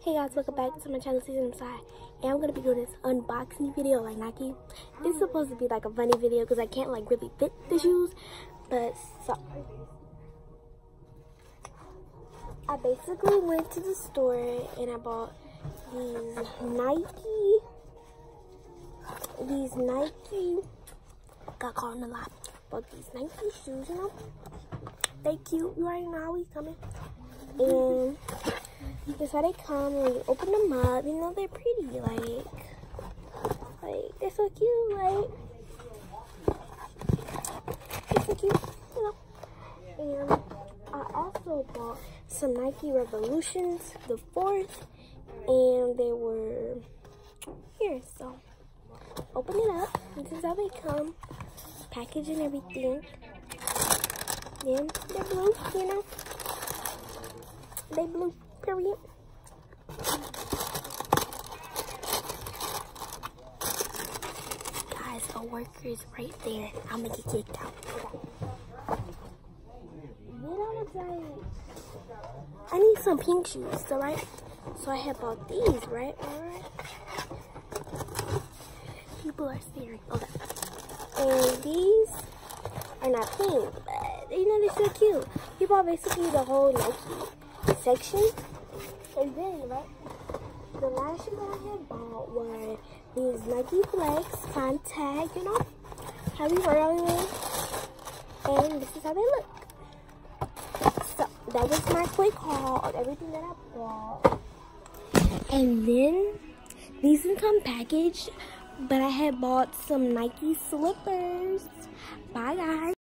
Hey guys, welcome back to my channel, Season Inside. And I'm gonna be doing this unboxing video like Nike. It's supposed to be like a funny video because I can't like really fit the shoes. But so I basically went to the store and I bought these Nike got caught in a lot. Bought these Nike shoes, you know. They cute, you already know how we coming. And this is how they come, and you open them up. You know, they're pretty, like they're so cute, like they're so cute, you know. And I also bought some Nike Revolutions, the 4th, and they were here. So open it up. This is how they come, package and everything. Then they're blue, you know. They blue, period. Guys, a worker is right there. I'm gonna get kicked out. Then I was like, I need some pink shoes, so right? So I had bought these, right? Alright. People are staring. Okay. And these are not pink, but you know, they're so cute. We bought basically the whole Nike section. And then, right, the last shoe that I had bought were these Nike Flex contact, you know, how we wear on them. And this is how they look. So that was my quick haul of everything that I bought. And then these didn't come packaged, but I had bought some Nike slippers. Bye guys.